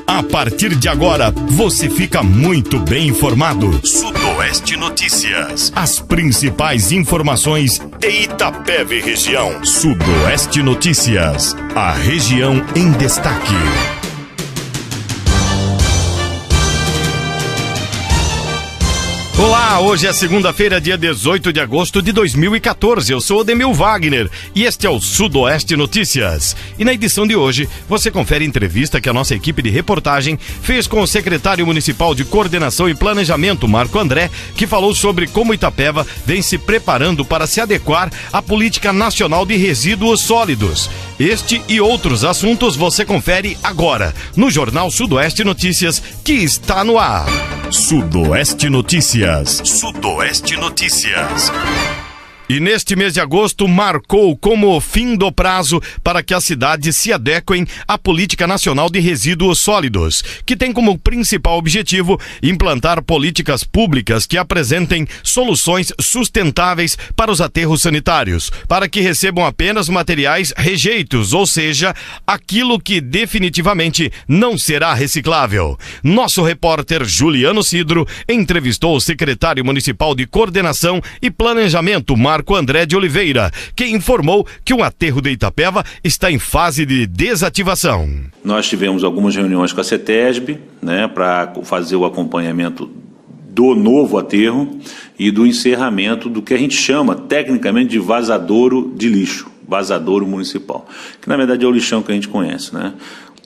A partir de agora, você fica muito bem informado. Sudoeste Notícias. As principais informações de Itapeva e região. Sudoeste Notícias. A região em destaque. Olá, hoje é segunda-feira, dia 18 de agosto de 2014. Eu sou Odemil Wagner e este é o Sudoeste Notícias. E na edição de hoje, você confere entrevista que a nossa equipe de reportagem fez com o secretário municipal de Coordenação e Planejamento, Marco André, que falou sobre como Itapeva vem se preparando para se adequar à Política Nacional de Resíduos Sólidos. Este e outros assuntos você confere agora, no Jornal Sudoeste Notícias, que está no ar. Sudoeste Notícias. Sudoeste Notícias. E neste mês de agosto marcou como fim do prazo para que as cidades se adequem à Política Nacional de Resíduos Sólidos, que tem como principal objetivo implantar políticas públicas que apresentem soluções sustentáveis para os aterros sanitários, para que recebam apenas materiais rejeitos, ou seja, aquilo que definitivamente não será reciclável. Nosso repórter Juliano Cidro entrevistou o secretário municipal de Coordenação e Planejamento, Marco André de Oliveira, que informou que o aterro de Itapeva está em fase de desativação. Nós tivemos algumas reuniões com a CETESB, para fazer o acompanhamento do novo aterro e do encerramento do que a gente chama tecnicamente de vazadouro de lixo, vazadouro municipal, que na verdade é o lixão que a gente conhece,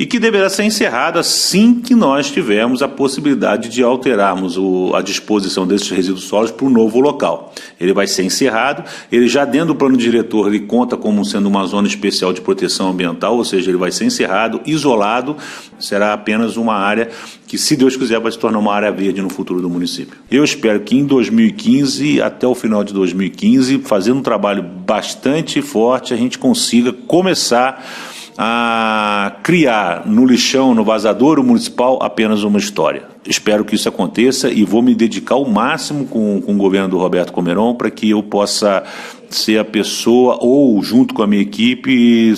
e que deverá ser encerrado assim que nós tivermos a possibilidade de alterarmos a disposição desses resíduos sólidos para um novo local. Ele vai ser encerrado, ele já dentro do plano diretor ele conta como sendo uma zona especial de proteção ambiental, ou seja, ele vai ser encerrado, isolado, será apenas uma área que, se Deus quiser, vai se tornar uma área verde no futuro do município. Eu espero que em 2015, até o final de 2015, fazendo um trabalho bastante forte, a gente consiga começar a criar no lixão, no vazadouro municipal, apenas uma história. Espero que isso aconteça e vou me dedicar ao máximo com o governo do Roberto Comeron para que eu possa ser a pessoa, ou junto com a minha equipe,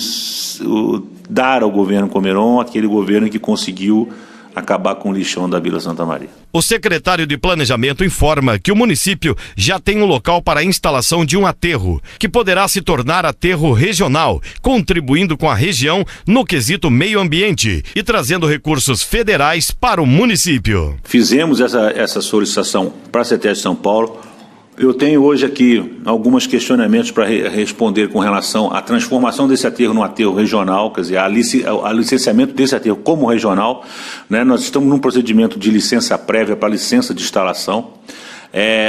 dar ao governo Comeron aquele governo que conseguiu acabar com o lixão da Vila Santa Maria. O secretário de Planejamento informa que o município já tem um local para a instalação de um aterro, que poderá se tornar aterro regional, contribuindo com a região no quesito meio ambiente e trazendo recursos federais para o município. Fizemos essa solicitação para a CETESB de São Paulo. Eu tenho hoje aqui alguns questionamentos para responder com relação à transformação desse aterro num aterro regional, quer dizer, a licenciamento desse aterro como regional. Nós estamos num procedimento de licença prévia para licença de instalação.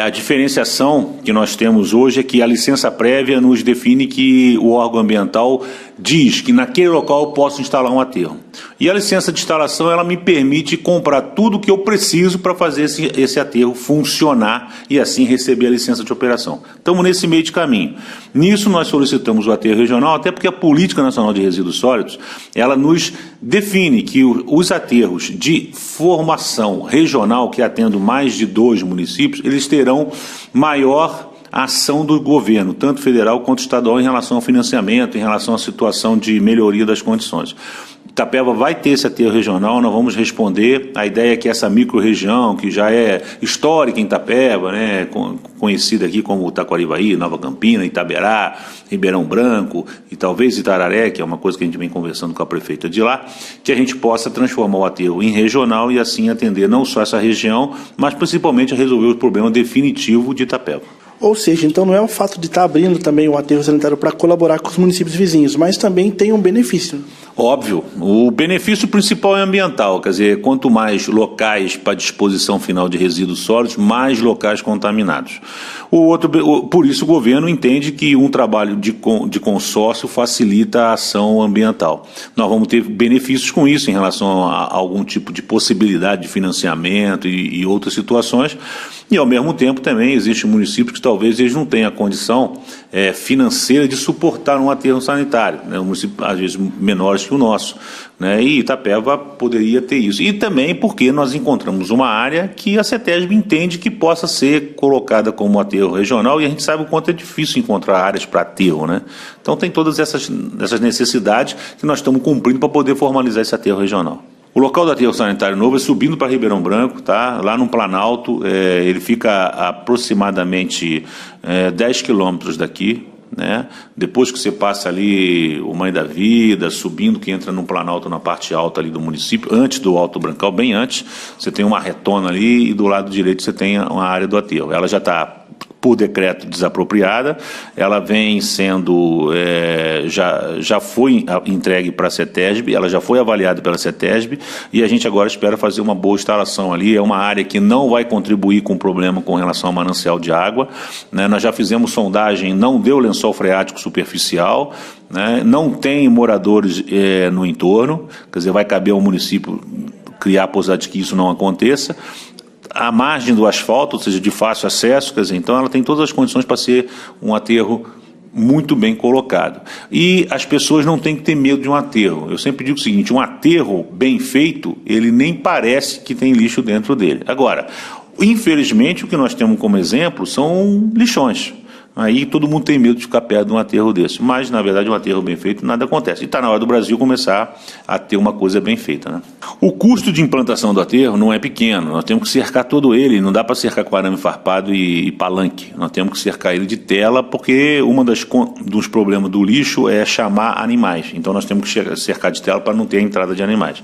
A diferenciação que nós temos hoje é que a licença prévia nos define que o órgão ambiental diz que naquele local eu posso instalar um aterro. E a licença de instalação, ela me permite comprar tudo o que eu preciso para fazer esse aterro funcionar e assim receber a licença de operação. Estamos nesse meio de caminho. Nisso nós solicitamos o aterro regional, até porque a Política Nacional de Resíduos Sólidos, ela nos define que os aterros de formação regional, que atendem mais de 2 municípios, eles terão maior ação do governo, tanto federal quanto estadual, em relação ao financiamento, em relação à situação de melhoria das condições. Itapeva vai ter esse aterro regional, nós vamos responder. A ideia é que essa micro-região, que já é histórica em Itapeva, conhecida aqui como Taquarivaí, Nova Campina, Itaberá, Ribeirão Branco e talvez Itararé, que é uma coisa que a gente vem conversando com a prefeita de lá, que a gente possa transformar o aterro em regional e assim atender não só essa região, mas principalmente a resolver o problema definitivo de Itapeva. Ou seja, então não é o fato de estar abrindo também o aterro sanitário para colaborar com os municípios vizinhos, mas também tem um benefício. Óbvio, o benefício principal é ambiental, quer dizer, quanto mais locais para disposição final de resíduos sólidos, mais locais contaminados. Por isso o governo entende que um trabalho de consórcio facilita a ação ambiental. Nós vamos ter benefícios com isso em relação a algum tipo de possibilidade de financiamento e outras situações. E, ao mesmo tempo, também existem municípios que talvez eles não tenham a condição financeira de suportar um aterro sanitário, municípios, às vezes, menores que o nosso. E Itapeva poderia ter isso. E também porque nós encontramos uma área que a CETESB entende que possa ser colocada como aterro regional, e a gente sabe o quanto é difícil encontrar áreas para aterro. Então tem todas essas necessidades que nós estamos cumprindo para poder formalizar esse aterro regional. O local do aterro sanitário novo é subindo para Ribeirão Branco, tá? Lá no Planalto, ele fica aproximadamente 10 quilômetros daqui, né? Depois que você passa ali o Mãe da Vida, subindo, que entra no Planalto, na parte alta ali do município, antes do Alto Brancal, bem antes, você tem uma retona ali e do lado direito você tem uma área do aterro. Ela já está, por decreto, desapropriada, ela vem sendo, já foi entregue para a CETESB, ela já foi avaliada pela CETESB e a gente agora espera fazer uma boa instalação ali. É uma área que não vai contribuir com o problema com relação ao manancial de água, né? Nós já fizemos sondagem, não deu lençol freático superficial, né? Não tem moradores no entorno, quer dizer, vai caber ao município criar a possibilidade de que isso não aconteça. A margem do asfalto, ou seja, de fácil acesso, quer dizer, então ela tem todas as condições para ser um aterro muito bem colocado. E as pessoas não têm que ter medo de um aterro. Eu sempre digo o seguinte, um aterro bem feito, ele nem parece que tem lixo dentro dele. Agora, infelizmente, o que nós temos como exemplo são lixões. Aí todo mundo tem medo de ficar perto de um aterro desse. Mas, na verdade, um aterro bem feito, nada acontece. E está na hora do Brasil começar a ter uma coisa bem feita, né? O custo de implantação do aterro não é pequeno. Nós temos que cercar todo ele. Não dá para cercar com arame farpado e palanque. Nós temos que cercar ele de tela, porque dos problemas do lixo é chamar animais. Então, nós temos que cercar de tela para não ter a entrada de animais.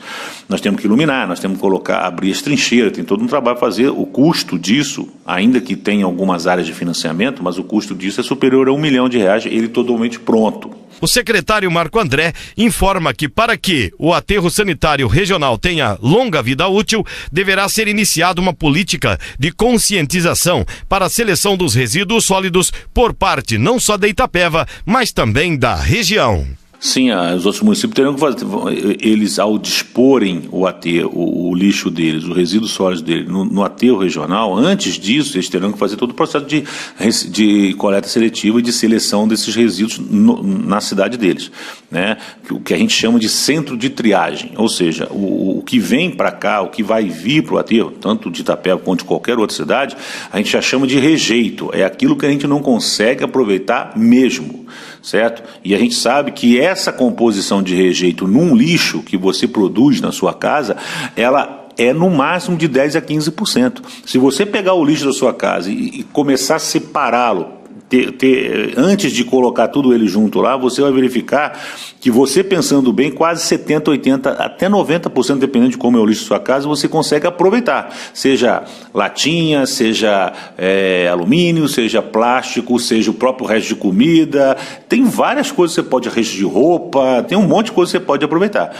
Nós temos que iluminar, nós temos que abrir as trincheiras. Tem todo um trabalho a fazer. O custo disso, ainda que tenha algumas áreas de financiamento, mas o custo disso é superior a R$1 milhão, ele totalmente pronto. O secretário Marco André informa que para que o aterro sanitário regional tenha longa vida útil, deverá ser iniciada uma política de conscientização para a seleção dos resíduos sólidos por parte não só da Itapeva, mas também da região. Sim, os outros municípios terão que fazer, eles ao disporem o aterro, o lixo deles, o resíduo sólido deles no aterro regional, antes disso eles terão que fazer todo o processo de coleta seletiva e de seleção desses resíduos na cidade deles, né? O que a gente chama de centro de triagem, ou seja, o que vem para cá, o que vai vir para o aterro, tanto de Itapeva quanto de qualquer outra cidade, a gente já chama de rejeito, é aquilo que a gente não consegue aproveitar mesmo, certo? E a gente sabe que essa composição de rejeito num lixo que você produz na sua casa, ela é no máximo de 10% a 15%. Se você pegar o lixo da sua casa e começar a separá-lo, antes de colocar tudo ele junto lá, você vai verificar que você pensando bem, quase 70%, 80%, até 90%, dependendo de como é o lixo da sua casa, você consegue aproveitar. Seja latinha, seja alumínio, seja plástico, seja o próprio resto de comida. Tem várias coisas que você pode, resto de roupa, tem um monte de coisa que você pode aproveitar.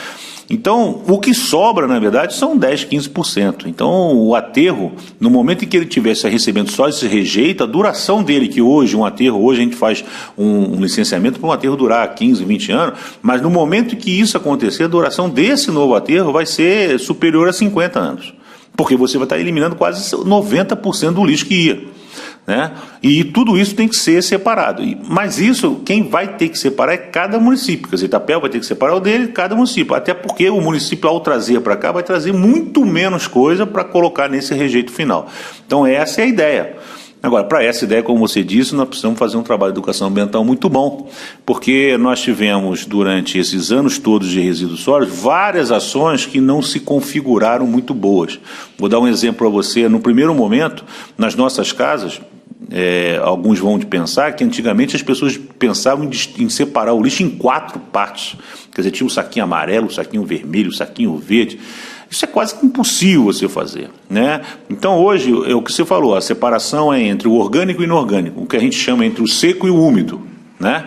Então, o que sobra, na verdade, são 10%, 15%. Então, o aterro, no momento em que ele estivesse recebendo só esse rejeito, a duração dele, que hoje, um aterro, hoje a gente faz um licenciamento para um aterro durar 15, 20 anos, mas no momento em que isso acontecer, a duração desse novo aterro vai ser superior a 50 anos. Porque você vai estar eliminando quase 90% do lixo que ia. Né? E tudo isso tem que ser separado. Mas isso, quem vai ter que separar é cada município. Quer dizer, Itapeva vai ter que separar o dele, cada município. Até porque o município, ao trazer para cá, vai trazer muito menos coisa para colocar nesse rejeito final. Então, essa é a ideia. Agora, para essa ideia, como você disse, nós precisamos fazer um trabalho de educação ambiental muito bom, porque nós tivemos, durante esses anos todos de resíduos sólidos, várias ações que não se configuraram muito boas. Vou dar um exemplo para você. No primeiro momento, nas nossas casas, alguns vão pensar que antigamente as pessoas pensavam em separar o lixo em 4 partes. Quer dizer, tinha o saquinho amarelo, o saquinho vermelho, o saquinho verde. Isso é quase impossível você fazer, né? Então hoje, é o que você falou, a separação é entre o orgânico e o inorgânico, o que a gente chama entre o seco e o úmido, né?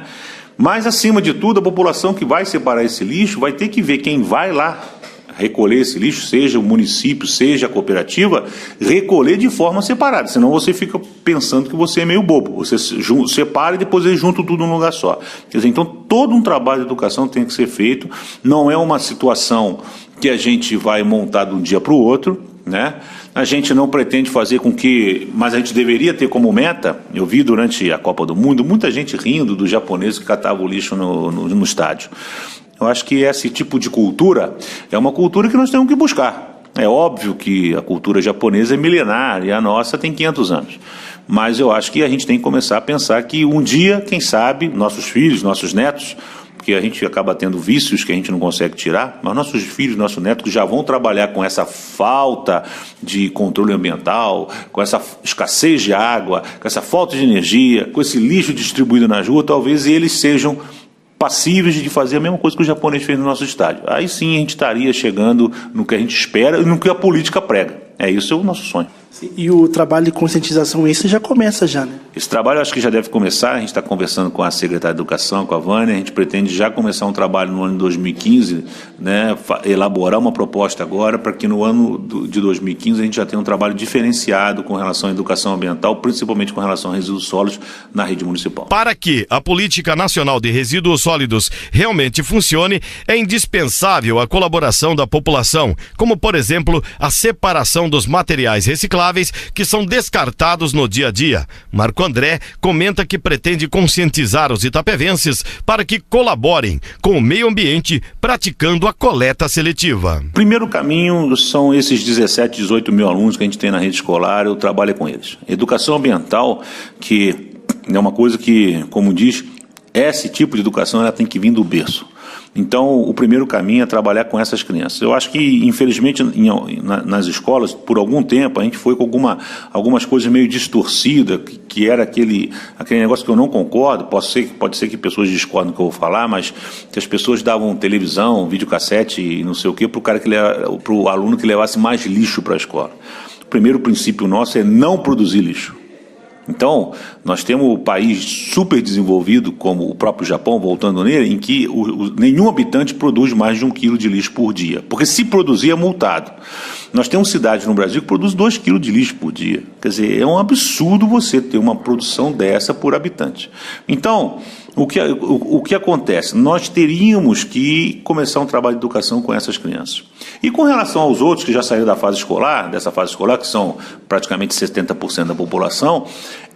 Mas acima de tudo, a população que vai separar esse lixo vai ter que ver quem vai lá recolher esse lixo, seja o município, seja a cooperativa, recolher de forma separada, senão você fica pensando que você é meio bobo, você separa e depois eles juntam tudo num lugar só. Quer dizer, então todo um trabalho de educação tem que ser feito, não é uma situação que a gente vai montar de um dia para o outro, né? A gente não pretende fazer com que, mas a gente deveria ter como meta, eu vi durante a Copa do Mundo, muita gente rindo dos japoneses que catavam o lixo no estádio. Eu acho que esse tipo de cultura é uma cultura que nós temos que buscar. É óbvio que a cultura japonesa é milenar e a nossa tem 500 anos. Mas eu acho que a gente tem que começar a pensar que um dia, quem sabe, nossos filhos, nossos netos, porque a gente acaba tendo vícios que a gente não consegue tirar, mas nossos filhos, nossos netos já vão trabalhar com essa falta de controle ambiental, com essa escassez de água, com essa falta de energia, com esse lixo distribuído na rua, talvez eles sejam passíveis de fazer a mesma coisa que o japonês fez no nosso estádio. Aí sim a gente estaria chegando no que a gente espera e no que a política prega. Isso é o nosso sonho. E o trabalho de conscientização, esse já começa já, né? Esse trabalho eu acho que já deve começar, a gente está conversando com a secretária de Educação, com a Vânia, a gente pretende já começar um trabalho no ano de 2015, né, elaborar uma proposta agora para que no ano de 2015 a gente já tenha um trabalho diferenciado com relação à educação ambiental, principalmente com relação a resíduos sólidos na rede municipal. Para que a Política Nacional de Resíduos Sólidos realmente funcione, é indispensável a colaboração da população, como por exemplo a separação dos materiais recicláveis que são descartados no dia a dia. Marco André comenta que pretende conscientizar os itapevenses para que colaborem com o meio ambiente praticando a coleta seletiva. Primeiro caminho são esses 17, 18 mil alunos que a gente tem na rede escolar, eu trabalho com eles. Educação ambiental, que é uma coisa que, como diz, esse tipo de educação ela tem que vir do berço. Então, o primeiro caminho é trabalhar com essas crianças. Eu acho que, infelizmente, nas escolas, por algum tempo, a gente foi com algumas coisas meio distorcidas, que era aquele negócio que eu não concordo, pode ser que pessoas discordem do que eu vou falar, mas que as pessoas davam televisão, videocassete e não sei o quê, para o aluno que levasse mais lixo para a escola. O primeiro princípio nosso é não produzir lixo. Então, nós temos um país super desenvolvido, como o próprio Japão, voltando nele, em que nenhum habitante produz mais de 1 quilo de lixo por dia. Porque se produzir é multado. Nós temos cidades no Brasil que produzem 2 quilos de lixo por dia. Quer dizer, é um absurdo você ter uma produção dessa por habitante. Então, o que acontece? Nós teríamos que começar um trabalho de educação com essas crianças. E com relação aos outros que já saíram dessa fase escolar, que são praticamente 70% da população,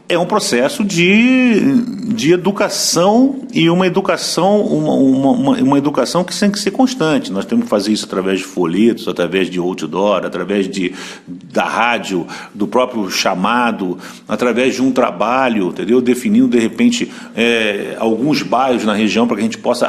é um processo de educação e uma educação que tem que ser constante. Nós temos que fazer isso através de folhetos, através de outdoor, através da rádio, do próprio chamado, através de um trabalho, entendeu? Definindo, de repente, alguns bairros na região para que a gente possa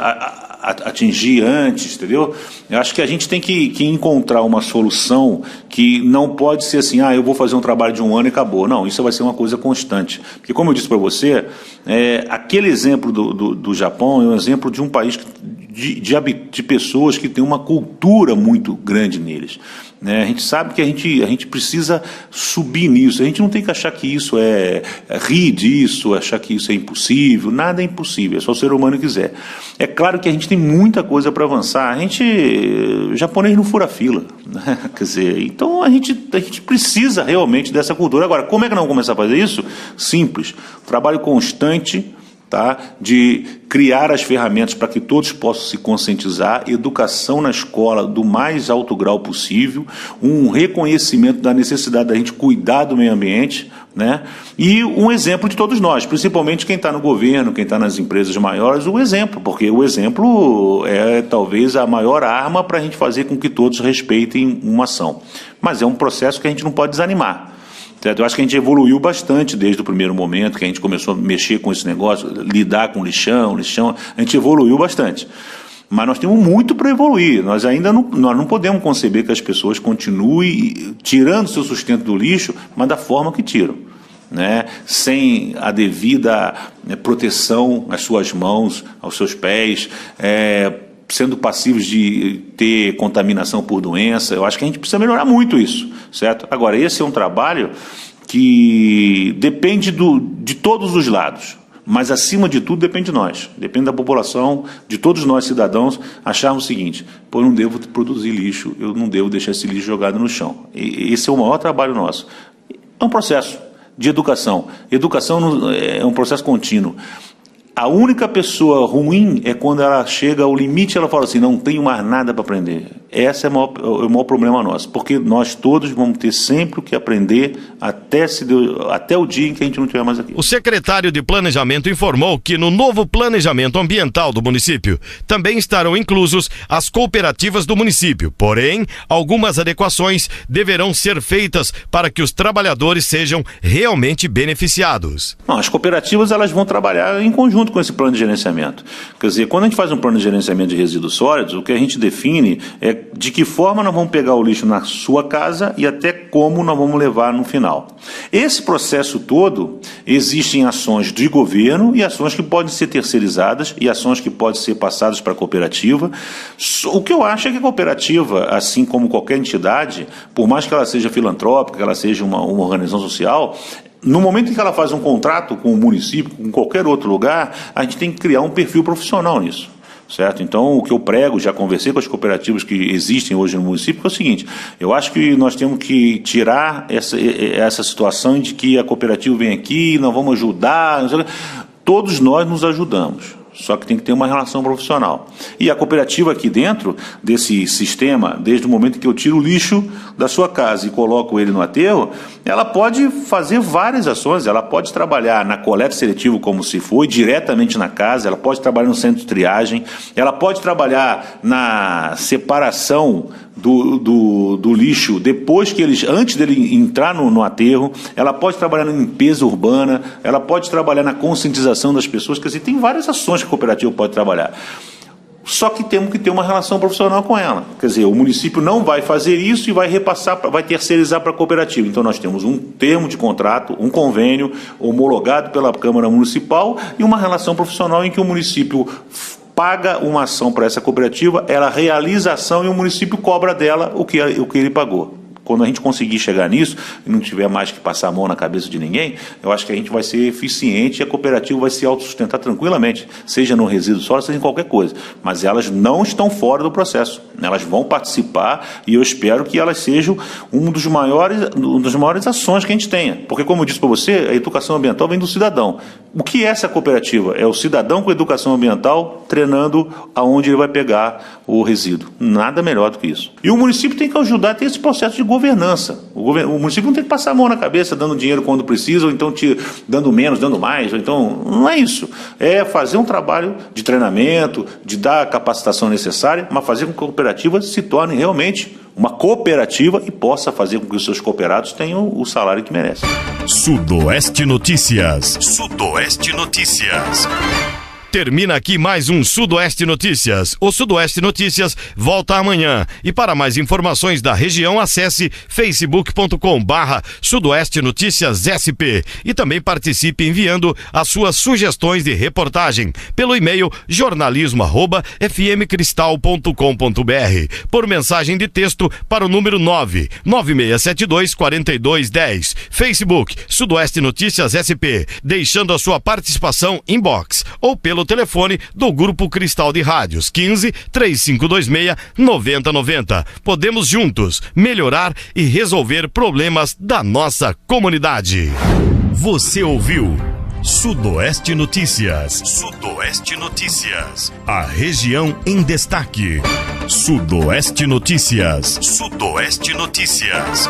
atingir antes, entendeu? Eu acho que a gente tem que encontrar uma solução que não pode ser assim, eu vou fazer um trabalho de 1 ano e acabou. Não, isso vai ser uma coisa constante. Porque, como eu disse para você, aquele exemplo do Japão é um exemplo de um país de pessoas que têm uma cultura muito grande neles. A gente sabe que a gente precisa subir nisso. A gente não tem que achar que isso rir disso, achar que isso é impossível. Nada é impossível, é só o ser humano quiser. É claro que a gente tem muita coisa para avançar. O japonês não fura fila, né? Quer dizer, então a gente precisa realmente dessa cultura. Agora, como é que nós vamos começar a fazer isso? Simples, trabalho constante, de criar as ferramentas para que todos possam se conscientizar, educação na escola do mais alto grau possível, um reconhecimento da necessidade da gente cuidar do meio ambiente, né? E um exemplo de todos nós, principalmente quem está no governo, quem está nas empresas maiores, o exemplo, porque o exemplo é talvez a maior arma para a gente fazer com que todos respeitem uma ação. Mas é um processo que a gente não pode desanimar. Eu acho que a gente evoluiu bastante desde o primeiro momento que a gente começou a mexer com esse negócio, lidar com lixão, a gente evoluiu bastante. Mas nós temos muito para evoluir. Nós não podemos conceber que as pessoas continuem tirando seu sustento do lixo, mas da forma que tiram, né? Sem a devida proteção às suas mãos, aos seus pés, sendo passivos de ter contaminação por doença. Eu acho que a gente precisa melhorar muito isso, certo? Agora, esse é um trabalho que depende de todos os lados, mas acima de tudo depende de nós, depende da população, de todos nós cidadãos, acharmos o seguinte: eu não devo produzir lixo, eu não devo deixar esse lixo jogado no chão. Esse é o maior trabalho nosso. É um processo de educação. Educação é um processo contínuo. A única pessoa ruim é quando ela chega ao limite e ela fala assim, não tenho mais nada para aprender. Esse é o maior problema nosso, porque nós todos vamos ter sempre o que aprender até o dia em que a gente não estiver mais aqui. O secretário de Planejamento informou que no novo planejamento ambiental do município também estarão inclusos as cooperativas do município, porém, algumas adequações deverão ser feitas para que os trabalhadores sejam realmente beneficiados. Não, as cooperativas elas vão trabalhar em conjunto com esse plano de gerenciamento. Quer dizer, quando a gente faz um plano de gerenciamento de resíduos sólidos, o que a gente define é de que forma nós vamos pegar o lixo na sua casa e até como nós vamos levar no final. Esse processo todo, existem ações de governo e ações que podem ser terceirizadas e ações que podem ser passadas para a cooperativa. O que eu acho é que a cooperativa, assim como qualquer entidade, por mais que ela seja filantrópica, que ela seja uma organização social, no momento em que ela faz um contrato com o município, com qualquer outro lugar, a gente tem que criar um perfil profissional nisso. Certo? Então, o que eu prego, já conversei com as cooperativas que existem hoje no município, é o seguinte: eu acho que nós temos que tirar essa situação de que a cooperativa vem aqui, nós vamos ajudar, todos nós nos ajudamos. Só que tem que ter uma relação profissional. E a cooperativa aqui dentro desse sistema, desde o momento que eu tiro o lixo da sua casa e coloco ele no aterro, ela pode fazer várias ações. Ela pode trabalhar na coleta seletiva, como se foi, diretamente na casa, ela pode trabalhar no centro de triagem, ela pode trabalhar na separação do lixo depois que antes dele entrar no aterro, ela pode trabalhar na limpeza urbana, ela pode trabalhar na conscientização das pessoas. Quer dizer, tem várias ações que a cooperativa pode trabalhar. Só que temos que ter uma relação profissional com ela. Quer dizer, o município não vai fazer isso e vai vai terceirizar para a cooperativa. Então nós temos um termo de contrato, um convênio homologado pela Câmara Municipal e uma relação profissional em que o município paga uma ação para essa cooperativa, ela realiza a ação e o município cobra dela o que ele pagou. Quando a gente conseguir chegar nisso e não tiver mais que passar a mão na cabeça de ninguém, eu acho que a gente vai ser eficiente e a cooperativa vai se autossustentar tranquilamente, seja no resíduo sólido, seja em qualquer coisa. Mas elas não estão fora do processo. Elas vão participar e eu espero que elas sejam uma das maiores ações que a gente tenha. Porque, como eu disse para você, a educação ambiental vem do cidadão. O que é essa cooperativa? É o cidadão com educação ambiental treinando aonde ele vai pegar o resíduo. Nada melhor do que isso. E o município tem que ajudar a ter esse processo de governança. O município não tem que passar a mão na cabeça dando dinheiro quando precisa, ou então dando menos, dando mais, ou então não é isso. É fazer um trabalho de treinamento, de dar a capacitação necessária, mas fazer com que a cooperativa se torne realmente uma cooperativa e possa fazer com que os seus cooperados tenham o salário que merecem. Sudoeste Notícias. Sudoeste Notícias. Termina aqui mais um Sudoeste Notícias. O Sudoeste Notícias volta amanhã. E para mais informações da região, acesse facebook.com/Sudoeste Notícias SP. E também participe enviando as suas sugestões de reportagem pelo e-mail jornalismo@fmcristal.com.br, por mensagem de texto para o número 99672-4210. Facebook Sudoeste Notícias SP, deixando a sua participação inbox ou pelo telefone do Grupo Cristal de Rádios 15-3526-9090. Podemos juntos melhorar e resolver problemas da nossa comunidade. Você ouviu Sudoeste Notícias. Sudoeste Notícias. A região em destaque. Sudoeste Notícias. Sudoeste Notícias.